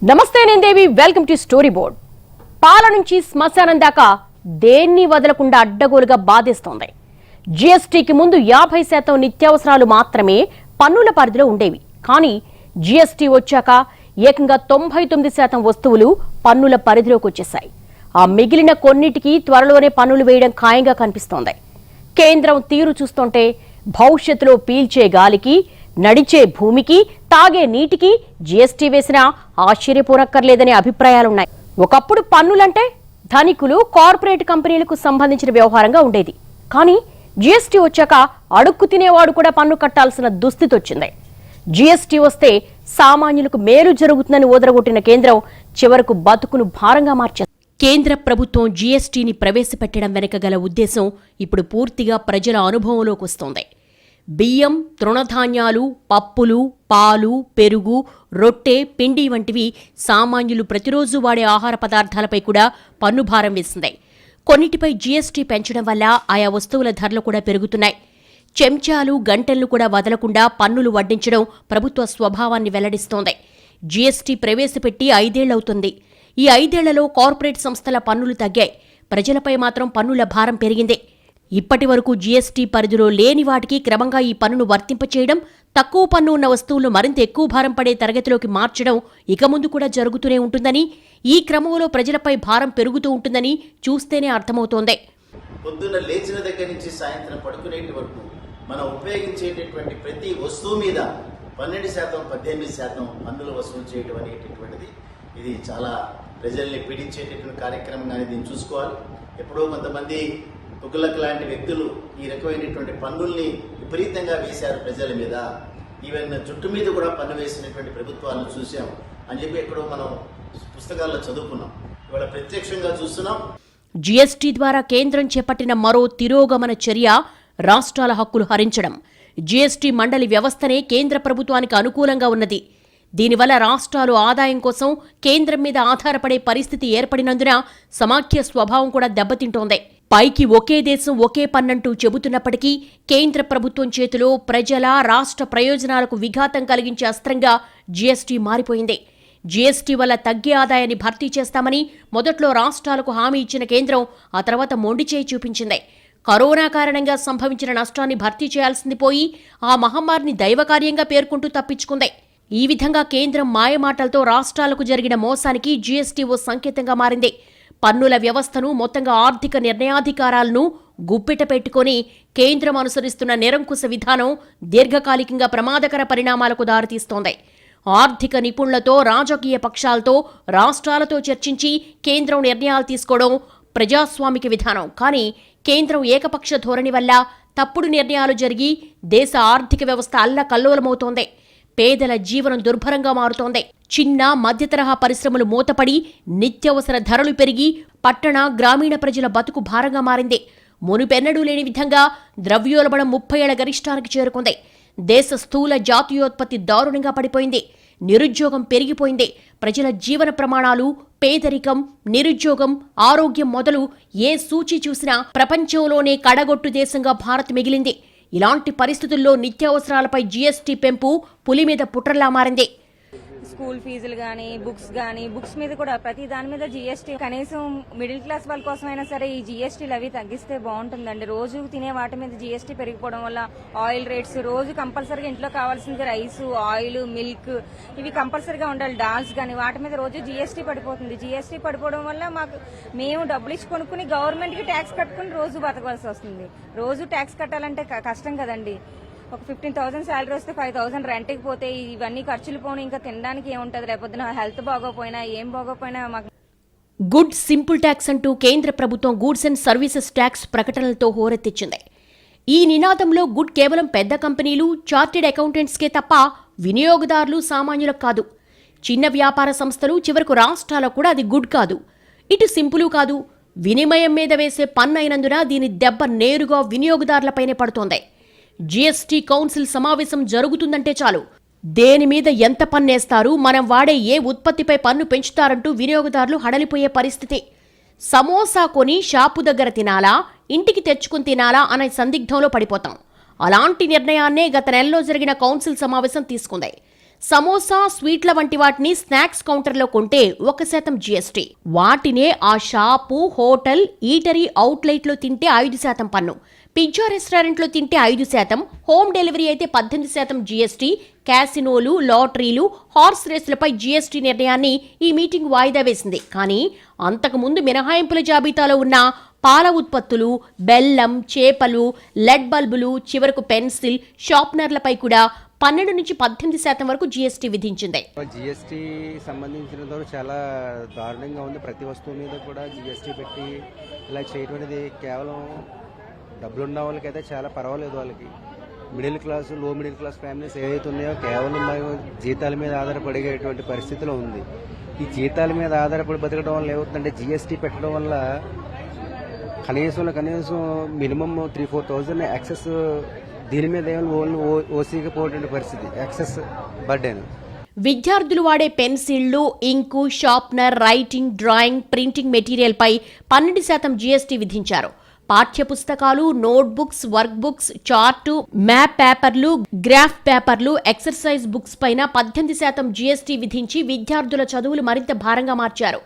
నమస్తే నేను దేవి welcome to story board. పాల నుంచి శ్మశానం దాకా దేన్ని వదలకుండా అడ్డగోలుగా బాధిస్తోంది. జీఎస్టీకి ముందు 50% నిత్యావసరాలు మాత్రమే పన్నుల పరిధిలో ఉండేవి. కానీ జీఎస్టీ వచ్చాక ఏకంగా 99% వస్తువులు పన్నుల పరిధిలోకి వచ్చేశాయి. ఆ మిగిలిన కొన్నిటికి త్వరలోనే పన్నులు వేయడం ఖాయంగా కనిపిస్తోంది. కేంద్రం తీరు చూస్తుంటే భవిష్యత్తులో పీల్చే గాలికి, నడిచే భూమికి, తాగే నీటికి జీఎస్టీ వేసినా ఆశ్చర్యపోనక్కర్లేదనే అభిప్రాయాలున్నాయి. ఒకప్పుడు పన్నులంటే ధనికులు, కార్పొరేట్ కంపెనీలకు సంబంధించిన వ్యవహారంగా ఉండేది. కానీ జీఎస్టీ వచ్చాక అడుక్కు తినేవాడు కూడా పన్ను కట్టాల్సిన దుస్థితి వచ్చింది. జీఎస్టీ వస్తే సామాన్యులకు మేలు జరుగుతుందని ఓదరగొట్టిన కేంద్రం చివరకు బతుకును భారంగా మార్చింది. కేంద్ర ప్రభుత్వం జీఎస్టీని ప్రవేశపెట్టడం వెనుక గల ఉద్దేశం ఇప్పుడు పూర్తిగా ప్రజల అనుభవంలోకి వస్తోంది. బియ్యం, తృణధాన్యాలు, పప్పులు, పాలు, పెరుగు, రొట్టె, పిండి వంటివి సామాన్యులు ప్రతిరోజు వాడే ఆహార పదార్థాలపై కూడా పన్ను భారం వేసింది. కొన్నిటిపై జీఎస్టీ పెంచడం వల్ల ఆయా వస్తువుల ధరలు కూడా పెరుగుతున్నాయి. చెంచాలు, గంటెలను కూడా వదలకుండా పన్నులు వడ్డించడం ప్రభుత్వ స్వభావాన్ని వెల్లడిస్తోంది. జీఎస్టీ ప్రవేశపెట్టి 5 ఏళ్లవుతుంది. ఈ 5 ఏళ్లలో కార్పొరేట్ సంస్థల పన్నులు తగ్గాయి. ప్రజలపై మాత్రం పన్నుల భారం పెరిగింది. ఇప్పటి వరకు జీఎస్టీ పరిధిలో లేని వాటికి క్రమంగా ఈ పన్నును వర్తింపచేయడం, తక్కువ పన్ను ఉన్న వస్తువులను మరింత ఎక్కువ భారం పడే తరగతిలోకి మార్చడం ఇక ముందు కూడా జరుగుతూనే ఉంటుందని, ఈ క్రమంలో ప్రజలపై భారం పెరుగుతూ ఉంటుందని చూస్తేనే అర్థమవుతోంది. పొద్దున్న లేచిన దగ్గర నుంచి సాయంత్రం పడుకునేటి వరకు మనం ఉపయోగించేటటువంటి ప్రతి వస్తువు మీద 12%, 18% పన్నులు వసూలు చేయడం అనేటటువంటిది ఇది చాలా ప్రజల్ని పీడించేటటువంటి కార్యక్రమంగానే దీన్ని చూసుకోవాలి. ఎప్పుడో కొంతమంది తుగ్లక్ లాంటి వ్యక్తులు ఈ రకమైనటువంటి పన్నుల్ని విపరీతంగా వేశారు ప్రజల మీద. ఈవెన్ జుట్టు మీద కూడా పన్ను వేసినటువంటి ప్రభుత్వాలను చూసాం అని చెప్పి ఎక్కడో మనం పుస్తకాల్లో చదువుకున్నాం. ఇవాళ ప్రత్యక్షంగా చూస్తున్నాం. జీఎస్టీ ద్వారా కేంద్రం చేపట్టిన మరో తిరోగమన చర్య రాష్ట్రాల హక్కులు హరించడం. జీఎస్టీ మండలి వ్యవస్థనే కేంద్ర ప్రభుత్వానికి అనుకూలంగా ఉన్నది. దీనివల్ల రాష్ట్రాలు ఆదాయం కోసం కేంద్రం మీద ఆధారపడే పరిస్థితి ఏర్పడినందున సమాఖ్య స్వభావం కూడా దెబ్బతింటోంది. పైకి ఒకే దేశం ఒకే పన్నంటూ చెబుతున్నప్పటికీ కేంద్ర ప్రభుత్వం చేతిలో ప్రజల, రాష్ట్ర ప్రయోజనాలకు విఘాతం కలిగించే అస్త్రంగా జీఎస్టీ మారిపోయింది. జీఎస్టీ వల్ల తగ్గే ఆదాయాన్ని భర్తీ చేస్తామని మొదట్లో రాష్ట్రాలకు హామీ ఇచ్చిన కేంద్రం ఆ తర్వాత మొండిచేయి చూపించింది. కరోనా కారణంగా సంభవించిన నష్టాన్ని భర్తీ చేయాల్సింది పోయి ఆ మహమ్మారిని దైవకార్యంగా పేర్కొంటూ తప్పించుకుంది. ఈ విధంగా కేంద్రం మాయమాటలతో రాష్ట్రాలకు జరిగిన మోసానికి జీఎస్టీ ఓ సంకేతంగా మారింది. పన్నుల వ్యవస్థను, మొత్తంగా ఆర్థిక నిర్ణయాధికారాలను గుప్పిట పెట్టుకుని కేంద్రం అనుసరిస్తున్న నిరంకుశ విధానం దీర్ఘకాలికంగా ప్రమాదకర పరిణామాలకు దారితీస్తోంది. ఆర్థిక నిపుణులతో, రాజకీయ పక్షాలతో, రాష్ట్రాలతో చర్చించి కేంద్రం నిర్ణయాలు తీసుకోవడం ప్రజాస్వామిక విధానం. కానీ కేంద్రం ఏకపక్ష ధోరణి వల్ల తప్పుడు నిర్ణయాలు జరిగి దేశ ఆర్థిక వ్యవస్థ అల్లకల్లోలమవుతోంది. పేదల జీవనం దుర్భరంగా మారుతోంది. చిన్న, మధ్యతరహా పరిశ్రమలు మూతపడి నిత్యావసర ధరలు పెరిగి పట్టణ, గ్రామీణ ప్రజల బతుకు భారంగా మారింది. మునుపెన్నడూ లేని విధంగా ద్రవ్యోల్బణం 30 ఏళ్ల గరిష్టానికి చేరుకుంది. దేశ స్థూల జాతీయోత్పత్తి దారుణంగా పడిపోయింది. నిరుద్యోగం పెరిగిపోయింది. ప్రజల జీవన ప్రమాణాలు, పేదరికం, నిరుద్యోగం, ఆరోగ్యం మొదలు ఏ సూచి చూసినా ప్రపంచంలోనే కడగొట్టు దేశంగా భారత్ మిగిలింది. ఇలాంటి పరిస్థితుల్లో నిత్యావసరాలపై జీఎస్టీ పెంపు పులి మీద పుట్రలా మారింది. స్కూల్ ఫీజులు కానీ, బుక్స్ మీద కూడా ప్రతి దాని మీద జీఎస్టీ. కనీసం మిడిల్ క్లాస్ వాళ్ళ కోసమైనా సరే ఈ జీఎస్టీలు అవి తగ్గిస్తే బాగుంటుందండి. రోజు తినే వాటి మీద జీఎస్టీ పెరిగిపోవడం వల్ల ఆయిల్ రేట్స్ రోజు కంపల్సరీగా ఇంట్లో కావాల్సింది రైస్, ఆయిల్, మిల్క్ ఇవి కంపల్సరీగా ఉండాలి. డాల్స్ కానీ వాటి మీద రోజు జీఎస్టీ పడిపోతుంది. జీఎస్టీ పడిపోవడం వల్ల మేము డబ్బులు ఇచ్చి కొనుక్కుని గవర్నమెంట్ కి ట్యాక్స్ కట్టుకుని రోజు బతకవలసి వస్తుంది. రోజు ట్యాక్స్ కట్టాలంటే కష్టం కదండి. ఒక 15,000 శాలరీ వస్తే 5,000 రెంట్కి పోతే ఇవన్నీ ఖర్చులు పోను, ఇంకా తినడానికి ఏముంటది? రేపొద్దున హెల్త్ బాగోపోయినా ఏం బాగోపోయినా మాకు. గుడ్ సింపుల్ ట్యాక్స్ అంటూ కేంద్ర ప్రభుత్వం గూడ్స్ అండ్ సర్వీసెస్ ట్యాక్స్ ప్రకటనలతో హోరెత్తించింది. ఈ నినాదంలో గుడ్ కేవలం పెద్ద కంపెనీలు, చార్టెడ్ అకౌంటెంట్స్కే తప్ప వినియోగదారులు, సామాన్యులకు కాదు. చిన్న వ్యాపార సంస్థలు, చివరకు రాష్ట్రాలకు కూడా అది గుడ్ కాదు. ఇటు సింపులు కాదు. వినిమయం మీద వేసే పన్ను అయినందున దీని దెబ్బ నేరుగా వినియోగదారులపైనే పడుతోంది. జీఎస్టీ కౌన్సిల్ సమావేశం జరుగుతుందంటే చాలు, దేని మీద ఎంత పన్నేస్తారు, మనం వాడే ఏ ఉత్పత్తిపై పన్ను పెంచుతారంటూ వినియోగదారులు హడలిపోయే పరిస్థితి. సమోసా కొని షాపు దగ్గర తినాలా, ఇంటికి తెచ్చుకుని తినాలా అనే సందిగ్ధంలో పడిపోతాం. అలాంటి నిర్ణయాన్నే గత నెలలో జరిగిన కౌన్సిల్ సమావేశం తీసుకుంది. సమోసా, స్వీట్ల వంటి వాటిని స్నాక్స్ కౌంటర్లో కొంటే 1% జీఎస్టీ. వాటినే ఆ షాపు, హోటల్, ఈటరీ, అవుట్లెట్లో తింటే 5% పన్ను. పిజ్జా రెస్టారెంట్లో తింటే 5%, హోమ్ డెలివరీ అయితే 18% జీఎస్టీ. క్యాసినోలు, లాటరీలు, హార్స్ రేసులపై జీఎస్టీ నిర్ణయాన్ని ఈ మీటింగ్ వాయిదా వేసింది. కానీ అంతకుముందు మినహాయింపుల జాబితాలో ఉన్న పాల ఉత్పత్తులు, బెల్లం, చేపలు, లెడ్ బల్బులు, చివరకు పెన్సిల్, షార్ప్నర్లపై కూడా 12 నుంచి 18% వరకు జీఎస్టీ విధించింది. జీఎస్టీ సంబంధించిన చాలా దారుణంగా ఉంది. ప్రతి వస్తువు మీద కూడా జీఎస్టీ పెట్టి ఇలా చేయడం అనేది కేవలం డబ్బులున్న వాళ్ళకైతే చాలా పర్వాలేదు. వాళ్ళకి మిడిల్ క్లాస్, లో మిడిల్ క్లాస్ ఫ్యామిలీస్ ఏవైతే ఉన్నాయో కేవలం జీతాల మీద ఆధారపడేటువంటి పరిస్థితిలో ఉంది. ఈ జీతాల మీద ఆధారపడి బతకడం వల్ల ఏమవుతుందంటే జీఎస్టీ పెట్టడం వల్ల కనీసం మినిమం 3-4,000 ఎక్సెస్ దీని మీద ఓన్లీ ఓసీకి పోయేటువంటి పరిస్థితి, ఎక్సెస్ బర్డెన్. విద్యార్థులు వాడే పెన్సిళ్లు, ink, sharpener, writing, drawing, printing మెటీరియల్పై 12% జీఎస్టీ విధించారు. పాఠ్యపుస్తకాలు, notebooks, work books, chart, map పేపర్లు, గ్రాఫ్ పేపర్లు, ఎక్సర్సైజ్ బుక్స్ పైన 18% జీఎస్టీ విధించి విద్యార్థుల చదువులు మరింత భారంగా మార్చారు.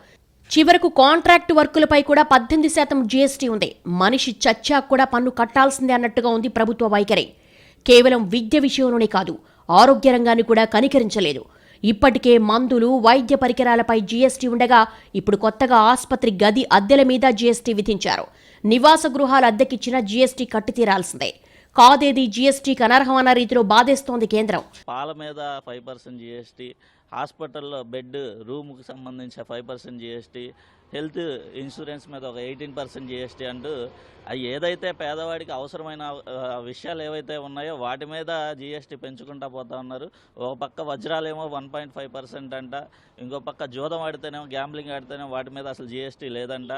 చివరకు కాంట్రాక్ట్ వర్కులపై కూడా 18% జీఎస్టీ ఉంది. మనిషి చచ్చాక కూడా పన్ను కట్టాల్సిందే అన్నట్టుగా ఉంది ప్రభుత్వ వైఖరి. కేవలం విద్య విషయంలోనే కాదు, ఆరోగ్య రంగాన్ని కూడా కనికరించలేదు. ఇప్పటికే మందులు, వైద్య పరికరాలపై జీఎస్టీ ఉండగా ఇప్పుడు కొత్తగా ఆసుపత్రి గది అద్దెల మీద జీఎస్టీ విధించారు. నివాస గృహాల అద్దెకిచ్చిన జీఎస్టీ కట్టి తీరాల్సిందే. కాదేది జీఎస్టీకి అనర్హమన్న రీతిలో బాధేస్తోంది కేంద్రం. పాల మీద 5% జీఎస్టీ, హాస్పిటల్లో బెడ్ రూమ్కి సంబంధించిన 5% జీఎస్టీ, హెల్త్ ఇన్సూరెన్స్ మీద ఒక 18% జీఎస్టీ అంటూ అవి ఏదైతే పేదవాడికి అవసరమైన విషయాలు ఏవైతే ఉన్నాయో వాటి మీద జీఎస్టీ పెంచుకుంటా పోతా ఉన్నారు. ఒక పక్క వజ్రాలేమో 1.5% అంట, ఇంకో పక్క జూదం ఆడితేనేమో, గ్యాంబ్లింగ్ ఆడితేనేమో వాటి మీద అసలు జీఎస్టీ లేదంట.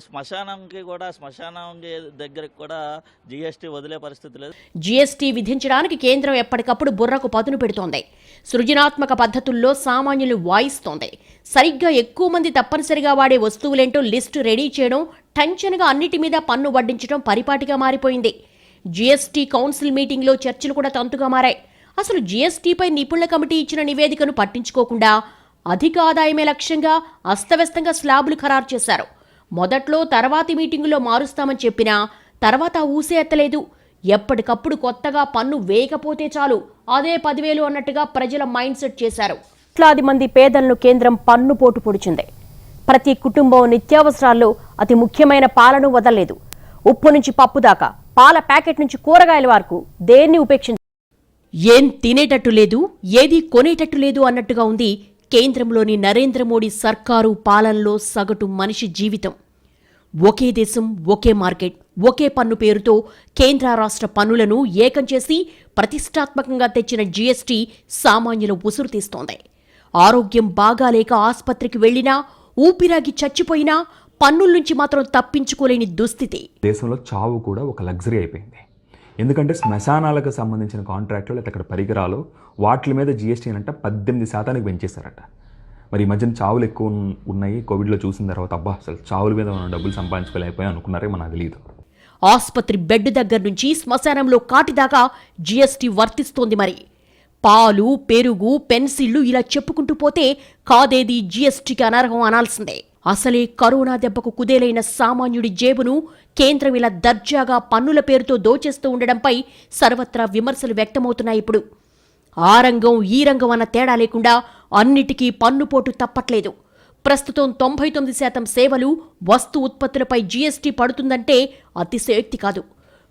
శ్మశానం దగ్గరికి కూడా జీఎస్టీ వదిలే పరిస్థితి లేదు. జీఎస్టీ విధించడానికి కేంద్రం ఎప్పటికప్పుడు బుర్రకు పదును పెడుతోంది. సృజనాత్మక పద్ధతుల్లో సామాన్యులు వాయిస్తోంది. సరిగ్గా ఎక్కువ మంది తప్పనిసరిగా వాడే వస్తువులేంటో లిస్టు రెడీ చేయడం, టెన్షన్గా అన్నిటి మీద పన్ను వడ్డించడం పరిపాటిగా మారిపోయింది. జీఎస్టీ కౌన్సిల్ మీటింగ్లో చర్చలు కూడా తంతుగా మారాయి. అసలు జీఎస్టీపై నిపుణుల కమిటీ ఇచ్చిన నివేదికను పట్టించుకోకుండా అధిక ఆదాయమే లక్ష్యంగా అస్తవ్యస్తంగా స్లాబులు ఖరారు చేశారు. మొదట్లో తర్వాతి మీటింగులో మారుస్తామని చెప్పినా తర్వాత ఊసే ఎత్తలేదు. ఎప్పటికప్పుడు కొత్తగా పన్ను వేయకపోతే చాలు, అదే 10,000 అన్నట్టుగా ప్రజల మైండ్ సెట్ చేశారు. లక్షలాది మంది పేదలను కేంద్రం పన్ను పోటు పొడిచింది. ప్రతి కుటుంబం నిత్యావసరాల్లో అతి ముఖ్యమైన పాలను వదలలేదు. ఉప్పు నుంచి పప్పు దాకా, పాల ప్యాకెట్ నుంచి కూరగాయల వరకు దేన్ని ఉపేక్షించారు. ఏం తినేటట్టు లేదు, ఏది కొనేటట్టు లేదు అన్నట్టుగా ఉంది కేంద్రంలోని నరేంద్ర మోడీ సర్కారు పాలనలో సగటు మనిషి జీవితం. ఒకే దేశం, ఒకే మార్కెట్, ఒకే పన్ను పేరుతో కేంద్ర రాష్ట్ర పన్నులను ఏకం చేసి ప్రతిష్టాత్మకంగా తెచ్చిన జీఎస్టీ సామాన్యుల ఉసురు తీస్తోంది. ఆరోగ్యం బాగాలేక ఆస్పత్రికి వెళ్లినా, ఊపిరాగి చచ్చిపోయినా పన్నుల నుంచి మాత్రం తప్పించుకోలేని దుస్థితి. దేశంలో చావు కూడా ఒక లగ్జరీ అయిపోయింది. ఎందుకంటే శ్మశానాలకు సంబంధించిన కాంట్రాక్టులు లేదా అక్కడ పరికరాలు వాటి మీద జీఎస్టీ అంటే 18% పెంచేశారట. మరి ఈ మధ్యన చావులు ఎక్కువ ఉన్నాయి. కోవిడ్లో చూసిన తర్వాత అబ్బా అసలు చావుల మీద మనం డబ్బులు సంపాదించుకోలేకపోయి అనుకున్నారే, మనకు తెలియదు. ఆసుపత్రి బెడ్ దగ్గర నుంచి శ్మశానంలో కాటిదాకా జీఎస్టీ వర్తిస్తోంది. మరి పాలు, పెరుగు, పెన్సిళ్లు ఇలా చెప్పుకుంటూ పోతే కాదేది జీఎస్టీకి అనర్హం అనాల్సిందే. అసలే కరోనా దెబ్బకు కుదేలైన సామాన్యుడి జేబును కేంద్రం ఇలా దర్జాగా పన్నుల పేరుతో దోచేస్తూ ఉండడంపై సర్వత్రా విమర్శలు వ్యక్తమవుతున్నాయి. ఇప్పుడు ఆ రంగం ఈ రంగం అన్న తేడా లేకుండా అన్నిటికీ పన్నుపోటు తప్పట్లేదు. ప్రస్తుతం 99% సేవలు, వస్తు ఉత్పత్తులపై జీఎస్టీ పడుతుందంటే అతిశయోక్తి కాదు.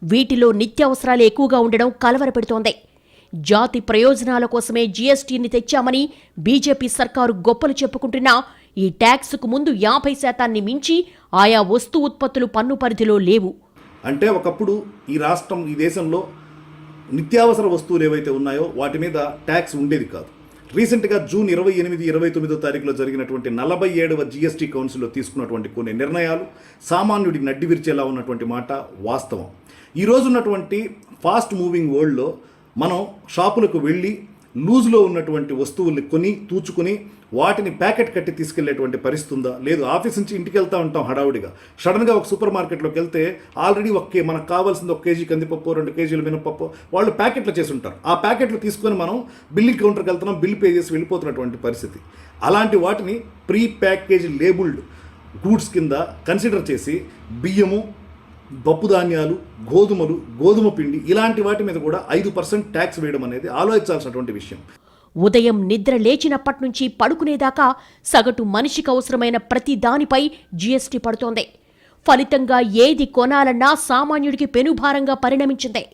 వీటిలో నిత్యావసరాలు ఎక్కువగా ఉండడం కలవరపెడుతోంది. జాతి ప్రయోజనాల కోసమే జీఎస్టీని తెచ్చామని బీజేపీ సర్కారు గొప్పలు చెప్పుకుంటున్నా ఈ ట్యాక్స్కు ముందు 50% మించి ఆయా వస్తు ఉత్పత్తులు పన్ను పరిధిలో లేవు. అంటే ఒకప్పుడు ఈ రాష్ట్రం, ఈ దేశంలో నిత్యావసర వస్తువులు ఏవైతే ఉన్నాయో వాటి మీద ట్యాక్స్ ఉండేది కాదు. రీసెంట్గా జూన్ 28, 29 తారీఖులో జరిగినటువంటి 47వ జీఎస్టీ కౌన్సిల్లో తీసుకున్నటువంటి కొన్ని నిర్ణయాలు సామాన్యుడికి నడ్డి విరిచేలా ఉన్నటువంటి మాట వాస్తవం. ఈరోజు ఉన్నటువంటి ఫాస్ట్ మూవింగ్ వరల్డ్లో మనం షాపులకు వెళ్ళి లూజ్లో ఉన్నటువంటి వస్తువుల్ని కొని తూచుకొని వాటిని ప్యాకెట్ కట్టి తీసుకెళ్లేటువంటి పరిస్థితి ఉందా? లేదు, ఆఫీస్ నుంచి ఇంటికి వెళ్తా ఉంటాం హడావుడిగా, సడన్గా ఒక సూపర్ మార్కెట్లోకి వెళ్తే ఆల్రెడీ మనకు కావాల్సింది 1 కేజీ కందిపప్పు, 2 కేజీలు మినపప్పు వాళ్ళు ప్యాకెట్లు చేసి ఉంటారు. ఆ ప్యాకెట్లు తీసుకొని మనం బిల్లింగ్ కౌంటర్కి వెళ్తున్నాం, బిల్ పే చేసి వెళ్ళిపోతున్నటువంటి పరిస్థితి. అలాంటి వాటిని ప్రీ ప్యాకేజ్ లేబుల్డ్ గూడ్స్ కింద కన్సిడర్ చేసి బియ్యము, పప్పు ధాన్యాలు, గోధుమలు, గోధుమ పిండి ఇలాంటి వాటి మీద కూడా 5% ట్యాక్స్ వేయడం అనేది ఆలోచించాల్సినటువంటి విషయం. ఉదయం నిద్ర లేచినప్పటి నుంచి పడుకునేదాకా సగటు మనిషికి అవసరమైన ప్రతి దానిపై జీఎస్టీ పడుతోంది. ఫలితంగా ఏది కొనాలన్నా సామాన్యుడికి పెనుభారంగా పరిణమించింది.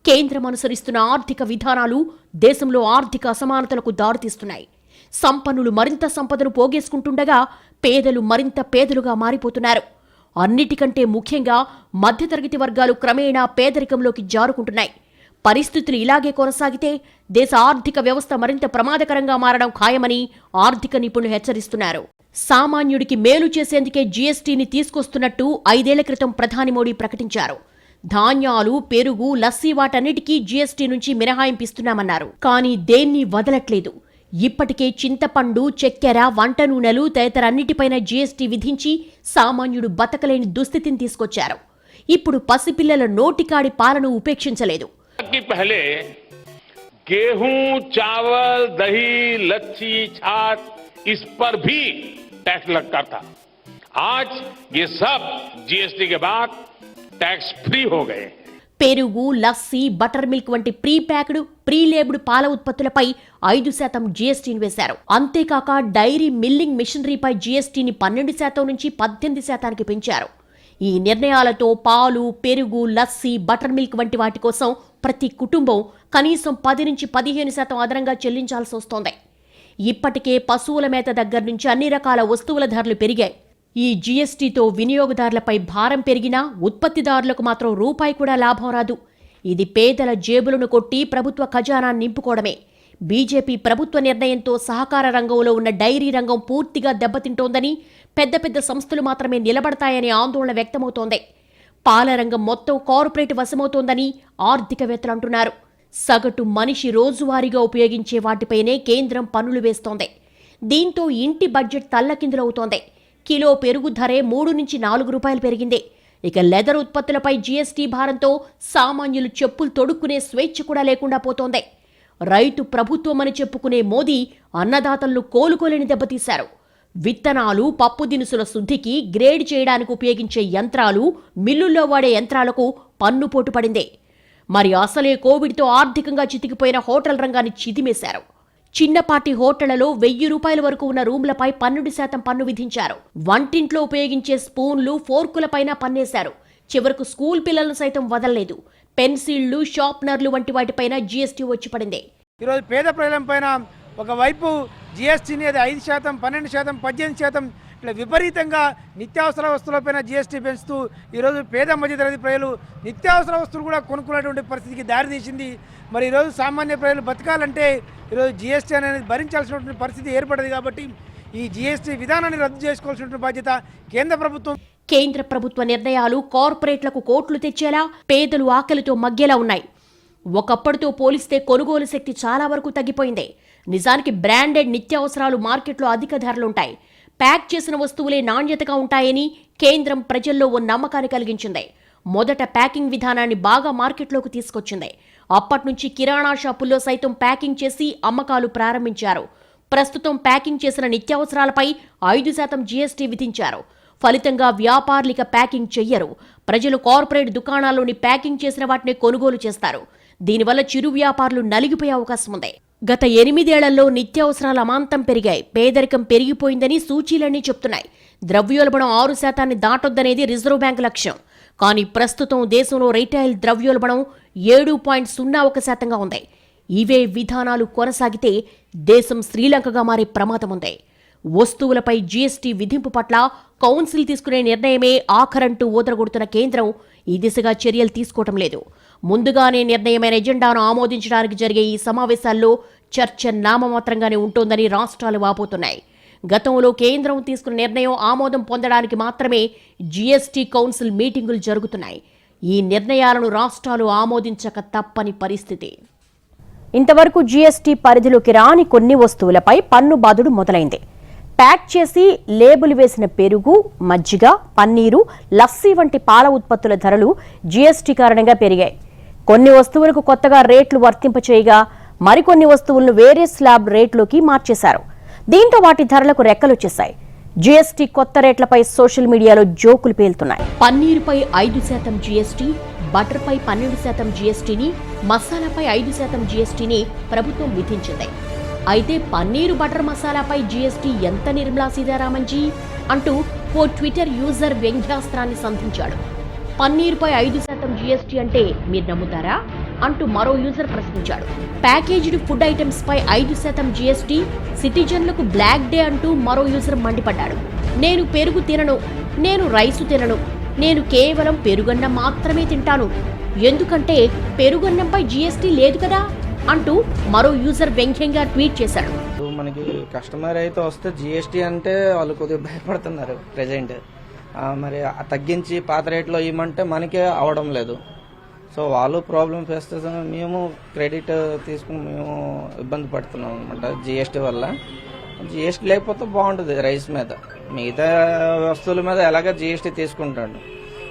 కేంద్రం అనుసరిస్తున్న ఆర్థిక విధానాలు దేశంలో ఆర్థిక అసమానతలకు దారితీస్తున్నాయి. సంపన్నులు మరింత సంపదను పోగేసుకుంటుండగా పేదలు మరింత పేదలుగా మారిపోతున్నారు. అన్నిటికంటే ముఖ్యంగా మధ్యతరగతి వర్గాలు క్రమేణా పేదరికంలోకి జారుకుంటున్నాయి. పరిస్థితులు ఇలాగే కొనసాగితే దేశ ఆర్థిక వ్యవస్థ మరింత ప్రమాదకరంగా మారడం ఖాయమని ఆర్థిక నిపుణులు హెచ్చరిస్తున్నారు. సామాన్యుడికి మేలు చేసేందుకే జీఎస్టీని తీసుకొస్తున్నట్టు 5 ఏళ్ల క్రితం ప్రధాని మోడీ ప్రకటించారు. ధాన్యాలు, పెరుగు, లస్సీ వాటన్నిటికీ జీఎస్టీ నుంచి మినహాయింపిస్తున్నామన్నారు. కానీ దేన్ని వదలట్లేదు. ఇప్పటికే చింతపండు, చక్కెర, వంట నూనెలు తదితరన్నిటిపైన జీఎస్టీ విధించి సామాన్యుడు బతకలేని దుస్థితిని తీసుకొచ్చారు. ఇప్పుడు పసిపిల్లల నోటికాడి పాలను ఉపేక్షించలేదు. पहले गेहूं, चावल, दही, लच्छी, छाछ इस पर भी टैक्स लगता था. आज ये सब जीएसटी के बाद टैक्स फ्री हो गए. పెరుగు, లస్సీ, బటర్ మిల్క్ వంటి ప్రీ ప్యాక్డ్, ప్రీ లేబుడ్ పాల ఉత్పత్తులపై 5% జీఎస్టీని వేశారు. అంతేకాక డైరీ మిల్లింగ్ మిషనరీపై జీఎస్టీని 12% నుంచి 18% పెంచారు. ఈ నిర్ణయాలతో పాలు, పెరుగు, లస్సీ, బటర్ మిల్క్ వంటి వాటి కోసం ప్రతి కుటుంబం కనీసం 10 నుంచి 15% అదనంగా చెల్లించాల్సి వస్తోంది. ఇప్పటికే పశువుల మేత దగ్గర నుంచి అన్ని రకాల వస్తువుల ధరలు పెరిగాయి. ఈ జీఎస్టీతో వినియోగదారులపై భారం పెరిగినా ఉత్పత్తిదారులకు మాత్రం రూపాయి కూడా లాభం రాదు. ఇది పేదల జేబులను కొట్టి ప్రభుత్వ ఖజానా నింపుకోవడమే. బీజేపీ ప్రభుత్వ నిర్ణయంతో సహకార రంగంలో ఉన్న డైరీ రంగం పూర్తిగా దెబ్బతింటోందని, పెద్ద పెద్ద సంస్థలు మాత్రమే నిలబడతాయనే ఆందోళన వ్యక్తమవుతోంది. పాల రంగం మొత్తం కార్పొరేట్ వశమవుతోందని ఆర్థికవేత్తలు అంటున్నారు. సగటు మనిషి రోజువారీగా ఉపయోగించే వాటిపైనే కేంద్రం పన్నులు వేస్తోంది. దీంతో ఇంటి బడ్జెట్ తల్లకిందులవుతోంది. కిలో పెరుగు ధరే 3 నుంచి 4 రూపాయలు పెరిగింది. ఇక లెదర్ ఉత్పత్తులపై జీఎస్టీ భారంతో సామాన్యులు చెప్పులు తొడుక్కునే స్వేచ్ఛ కూడా లేకుండా పోతోంది. రైతు ప్రభుత్వమని చెప్పుకునే మోదీ అన్నదాతలను కోలుకోలేని దెబ్బతీశారు. విత్తనాలు, పప్పు దినుసుల శుద్ధికి, గ్రేడ్ చేయడానికి ఉపయోగించే యంత్రాలు, మిల్లుల్లో వాడే యంత్రాలకు పన్నుపోటు పడింది. మరి అసలే కోవిడ్తో ఆర్థికంగా చితికిపోయిన హోటల్ రంగాన్ని చిదిమేశారు. చిన్నపాటి హోటళ్లలో 1000 రూపాయల వరకు ఉన్న రూమ్లపై 12% పన్ను విధించారు. వంటింట్లో ఉపయోగించే స్పూన్లు, ఫోర్కులపైన పన్నేశారు. చివరకు స్కూల్ పిల్లలను సైతం వదలలేదు. పెన్సిళ్లు, షార్ప్నర్లు వంటి వాటిపైన జీఎస్టీ వచ్చి పడింది. ఈరోజు పేద ప్రజల పైన ఒకవైపు జీఎస్టీని 5%, 12%, 18% ఇట్లా విపరీతంగా నిత్యావసర వస్తువులపైన జీఎస్టీ పెంచుతూ ఈరోజు పేద మధ్యతరగతి ప్రజలు నిత్యావసర వస్తువులు కూడా కొనుక్కునేటువంటి పరిస్థితికి దారితీసింది. మరి ఈరోజు సామాన్య ప్రజలు బతకాలంటే ఈరోజు జీఎస్టీ అనేది భరించాల్సినటువంటి పరిస్థితి ఏర్పడింది. కాబట్టి ఈ జీఎస్టీ విధానాన్ని రద్దు చేసుకోవాల్సినటువంటి బాధ్యత కేంద్ర ప్రభుత్వం. కేంద్ర ప్రభుత్వ నిర్ణయాలు కార్పొరేట్లకు కోట్లు తెచ్చేలా, పేదలు ఆకలితో మగ్గేలా ఉన్నాయి. ఒకప్పటితో పోలిస్తే కొనుగోలు శక్తి చాలా వరకు తగ్గిపోయింది. నిజానికి బ్రాండెడ్ నిత్యావసరాలు మార్కెట్లో అధిక ధరలుంటాయి. ప్యాక్ చేసిన వస్తువులే నాణ్యతగా ఉంటాయని కేంద్రం ప్రజల్లో ఓ నమ్మకాన్ని కలిగించింది. మొదట ప్యాకింగ్ విధానాన్ని బాగా మార్కెట్లోకి తీసుకొచ్చింది. అప్పట్నుంచి కిరాణా షాపుల్లో సైతం ప్యాకింగ్ చేసి అమ్మకాలు ప్రారంభించారు. ప్రస్తుతం ప్యాకింగ్ చేసిన నిత్యావసరాలపై 5% జీఎస్టీ విధించారు. ఫలితంగా వ్యాపారులిక ప్యాకింగ్ చెయ్యరు. ప్రజలు కార్పొరేట్ దుకాణాల్లోని ప్యాకింగ్ చేసిన వాటిని కొనుగోలు చేస్తారు. దీనివల్ల చిరు వ్యాపారులు నలిగిపోయే అవకాశం ఉంది. గత 8 ఏళ్లలో నిత్యావసరాల అమాంతం పెరిగాయి. పేదరికం పెరిగిపోయిందని సూచీలన్నీ చెప్తున్నాయి. ద్రవ్యోల్బణం 6% దాటొద్దనేది రిజర్వ్ బ్యాంకు లక్ష్యం. కానీ ప్రస్తుతం దేశంలో రైటైల్ ద్రవ్యోల్బణం 7.01% ఉంది. ఇవే విధానాలు కొనసాగితే దేశం శ్రీలంకగా మారే ప్రమాదం ఉంది. వస్తువులపై జీఎస్టీ విధింపు పట్ల కౌన్సిల్ తీసుకునే నిర్ణయమే ఆఖరంటూ ఊదరగొడుతున్న కేంద్రం ఈ దిశగా చర్యలు తీసుకోవటం లేదు. ముందుగానే నిర్ణయమైన ఎజెండాను ఆమోదించడానికి జరిగే ఈ సమావేశాల్లో చర్చ నామమాత్రంగానే ఉంటోందని రాష్ట్రాలు వాపోతున్నాయి. గతంలో కేంద్రం తీసుకున్న నిర్ణయం ఆమోదం పొందడానికి మాత్రమే జీఎస్టీ కౌన్సిల్ మీటింగులు జరుగుతున్నాయి. ఈ నిర్ణయాలను రాష్ట్రాలు ఆమోదించక తప్పని పరిస్థితి. ఇంతవరకు జీఎస్టీ పరిధిలోకి రాని కొన్ని వస్తువులపై పన్ను బాదుడు మొదలైంది. ప్యాక్ చేసి లేబుల్ వేసిన పెరుగు, మజ్జిగ, పన్నీరు, లస్సీ వంటి పాల ఉత్పత్తుల ధరలు జీఎస్టీ కారణంగా పెరిగాయి. కొన్ని వస్తువులకు కొత్తగా రేట్లు వర్తింపచేయగా మరికొన్ని వస్తువులను వేరే స్లాబ్ రేట్లోకి మార్చేశారు. దీంతో వాటి ధరలకు రెక్కలొచ్చేశాయి. జీఎస్టీ కొత్త రేట్లపై సోషల్ మీడియాలో జోకులు పేలుతున్నాయి. పన్నీరుపై 5% జీఎస్టీ, బటర్పై 12% జీఎస్టీని, మసాలాపై 5% జీఎస్టీని ప్రభుత్వం విధించింది. అయితే పన్నీరు, బటర్ మసాలాపై జీఎస్టీ ఎంత నిర్మలా సీతారామన్జీ అంటూ ఓ ట్విట్టర్ యూజర్ వ్యంగ్యాస్త్రాన్ని సంధించాడు. పన్నీరుపై 5% జీఎస్టీ అంటే మీరు నమ్ముతారా అంటూ మరో యూజర్ ప్రశ్నించాడు. ప్యాకేజ్డ్ ఫుడ్ ఐటమ్స్ పై 5% జీఎస్టీ, సిటిజన్లకు బ్లాక్ డే అంటూ మరో యూజర్ మండిపడ్డాడు. నేను పెరుగు తినను, నేను రైసు తినను, నేను కేవలం పెరుగన్నం మాత్రమే తింటాను, ఎందుకంటే పెరుగన్నంపై జీఎస్టీ లేదు కదా అంటూ మరో యూజర్ వ్యంగ్యంగా ట్వీట్ చేశాడు. మనకి కస్టమర్ అయితే వస్తే జీఎస్టీ అంటే వాళ్ళు కొద్దిగా భయపడుతున్నారు ప్రెజెంట్. మరి తగ్గించి పాత రేట్లో ఇవ్వమంటే మనకే అవడం లేదు. సో వాళ్ళు ప్రాబ్లం ఫేస్ చేస్తున్నారు, మేము క్రెడిట్ తీసుకుని మేము ఇబ్బంది పడుతున్నాం అనమాట జీఎస్టీ వల్ల. జీఎస్టీ లేకపోతే బాగుంటుంది రైస్ మీద, మిగతా వస్తువుల మీద ఎలాగ జీఎస్టీ తీసుకుంటాడు.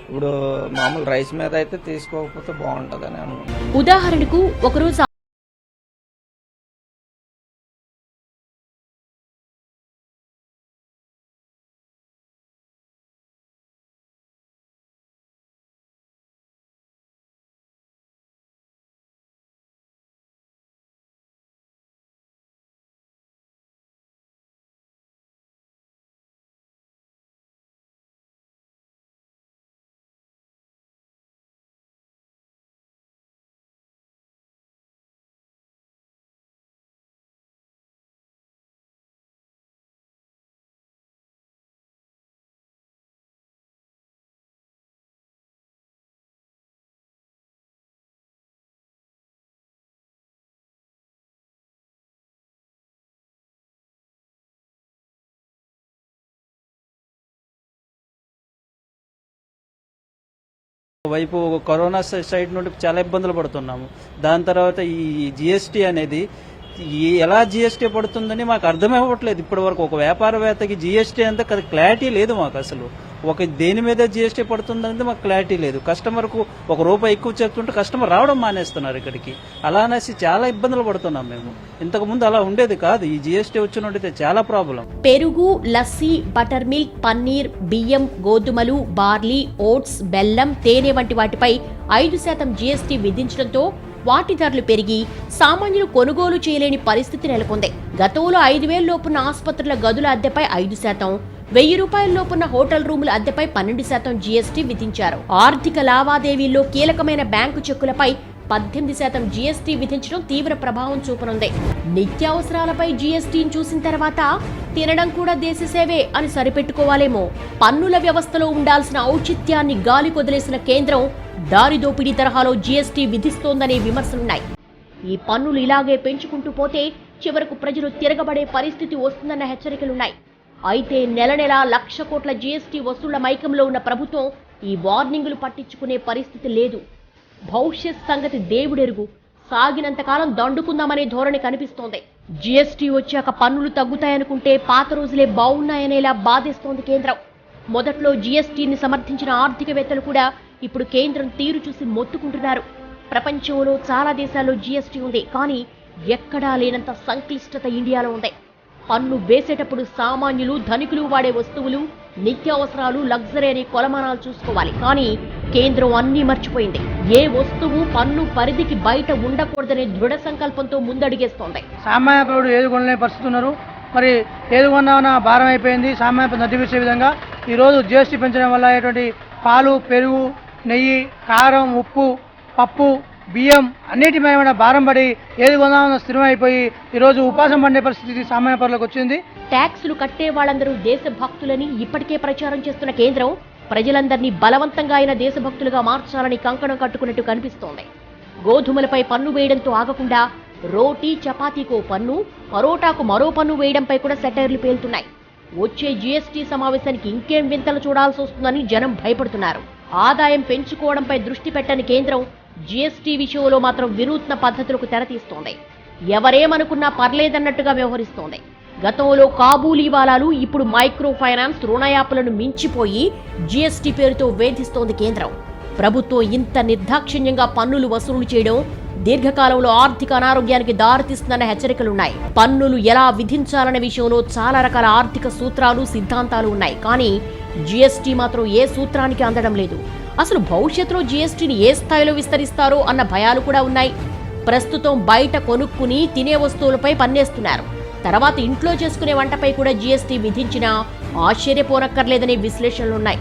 ఇప్పుడు మామూలు రైస్ మీద అయితే తీసుకోకపోతే బాగుంటుంది అని అనుకుంటున్నాను. ఉదాహరణకు ఒకరోజు వైపు కరోనా సైడ్ నుండి చాలా ఇబ్బందులు పడుతున్నాము. దాని తర్వాత ఈ జిఎస్టీ అనేది ఎలా జిఎస్టీ పడుతుందని మాకు అర్థమే అవ్వట్లేదు ఇప్పటి వరకు. ఒక వ్యాపారవేత్తకి జిఎస్టీ అంతా క్లారిటీ లేదు మాకు. అసలు ఒక దేని మీద జిఎస్టీ పడుతుందంటే మాకు క్లారిటీ లేదు. కస్టమర్కు ₹1 ఎక్కువ చెప్తుంటే కస్టమర్ రావడం మానేస్తున్నారు ఇక్కడికి. అలా అనేసి చాలా ఇబ్బందులు పడుతున్నాం మేము. ఇంతకు ముందు అలా ఉండేది కాదు. ఈ జిఎస్టీ వచ్చినట్టయితే చాలా ప్రాబ్లం. పెరుగు, లస్సీ, బటర్ మిల్క్, పన్నీర్, బియ్యం, గోధుమలు, బార్లీ, ఓట్స్, బెల్లం, తేనె వంటి వాటిపై 5% జీఎస్టీ విధించడంతో వాటి ధరలు పెరిగి సామాన్యులు కొనుగోలు చేయలేని పరిస్థితి నెలకొంది. గతంలో 5,000 లోపున్న ఆసుపత్రుల గదుల అద్దెపై 5%, ₹1,000 లోపున్న హోటల్ రూముల అద్దెపై 12% జీఎస్టీ విధించారు. ఆర్థిక లావాదేవీల్లో కీలకమైన బ్యాంకు చెక్కులపై 18% జీఎస్టీ విధించడం తీవ్ర ప్రభావం చూపనుంది. నిత్యావసరాలపై జీఎస్టీని చూసిన తర్వాత తినడం కూడా దేశసేవే అని సరిపెట్టుకోవాలేమో. పన్నుల వ్యవస్థలో ఉండాల్సిన ఔచిత్యాన్ని గాలి కొదిలేసిన కేంద్రం దారిదోపిడీ తరహాలో జీఎస్టీ విధిస్తోందనే విమర్శలున్నాయి. ఈ పన్నులు ఇలాగే పెంచుకుంటూ పోతే చివరకు ప్రజలు తిరగబడే పరిస్థితి వస్తుందన్న హెచ్చరికలున్నాయి. అయితే నెల నెలా 1,00,000 కోట్ల జీఎస్టీ వసూళ్ల మైకంలో ఉన్న ప్రభుత్వం ఈ వార్నింగులు పట్టించుకునే పరిస్థితి లేదు. భవిష్యత్ సంగతి దేవుడెరుగు, సాగినంతకాలం దండుకుందామనే ధోరణి కనిపిస్తోంది. జీఎస్టీ వచ్చాక పన్నులు తగ్గుతాయనుకుంటే పాత రోజులే బాగున్నాయనేలా బాధేస్తోంది కేంద్రం. మొదట్లో జీఎస్టీని సమర్థించిన ఆర్థికవేత్తలు కూడా ఇప్పుడు కేంద్రం తీరు చూసి మొత్తుకుంటున్నారు. ప్రపంచంలో చాలా దేశాల్లో జీఎస్టీ ఉంది, కానీ ఎక్కడా లేనంత సంక్లిష్టత ఇండియాలో ఉంది. పన్ను వేసేటప్పుడు సామాన్యులు, ధనికులు వాడే వస్తువులు, నిత్యావసరాలు, లగ్జరీ అనే కొలమానాలు చూసుకోవాలి. కానీ కేంద్రం అన్నీ మర్చిపోయింది. ఏ వస్తువు పన్ను పరిధికి బయట ఉండకూడదనే దృఢ సంకల్పంతో ముందడిగేస్తోంది. సామాన్య పౌరుడు ఏది కొనలేని పరిస్థితి ఉన్నారు. మరి ఏది కొన్నా భారం అయిపోయింది. సామాన్య నడిపించే విధంగా ఈరోజు జీఎస్టీ పెంచడం వల్ల అయ్యేటువంటి పాలు, పెరుగు, నెయ్యి, కారం, ఉప్పు, పప్పు, బియ్యం అన్నిటి మీద భారం పడి ఏది కొనాలన్న స్థిరమైపోయి ఈరోజు ఉపాసం పడే పరిస్థితి సామాన్య పౌరులకు వచ్చింది. ట్యాక్సులు కట్టే వాళ్ళందరూ దేశభక్తులని ఇప్పటికే ప్రచారం చేస్తున్న కేంద్రం ప్రజలందరినీ బలవంతంగా అయిన దేశభక్తులుగా మార్చాలని కంకణం కట్టుకున్నట్టు కనిపిస్తోంది. గోధుమలపై పన్ను వేయడంతో ఆగకుండా రోటీ, చపాతీకో పన్ను, పరోటాకు మరో పన్ను వేయడంపై కూడా సెటైర్లు పేలుతున్నాయి. వచ్చే జీఎస్టీ సమావేశానికి ఇంకేం వింతలు చూడాల్సి వస్తుందని జనం భయపడుతున్నారు. ఆదాయం పెంచుకోవడంపై దృష్టి పెట్టని కేంద్రం జీఎస్టీ విషయంలో మాత్రం వినూత్న పద్ధతులకు తెరతీస్తోంది. ఎవరేమనుకున్నా పర్లేదన్నట్టుగా వ్యవహరిస్తోంది. గతంలో కాబూలీవాలాలు, ఇప్పుడు మైక్రో ఫైనాన్స్, రుణ యాప్లను మించిపోయి జీఎస్టీ పేరుతో వేధిస్తోంది కేంద్రం. ప్రభుత్వం ఇంత నిర్దాక్షిణ్యంగా పన్నులు వసూలు చేయడం దీర్ఘకాలంలో ఆర్థిక అనారోగ్యానికి దారితీస్తుందన్న హెచ్చరికలున్నాయి. పన్నులు ఎలా విధించాలనే విషయంలో చాలా రకాల ఆర్థిక సూత్రాలు, సిద్ధాంతాలు ఉన్నాయి. కానీ జీఎస్టీ మాత్రం ఏ సూత్రానికి అందడం లేదు. అసలు భవిష్యత్తులో జీఎస్టీని ఏ స్థాయిలో విస్తరిస్తారో అన్న భయాలు కూడా ఉన్నాయి. ప్రస్తుతం బయట కొనుక్కుని తినే వస్తువులపై పన్నేస్తున్నారు. తర్వాత ఇంట్లో చేసుకునే వంటపై కూడా జీఎస్టీ విధించినా ఆశ్చర్యపోనక్కర్లేదనే విశ్లేషణలున్నాయి.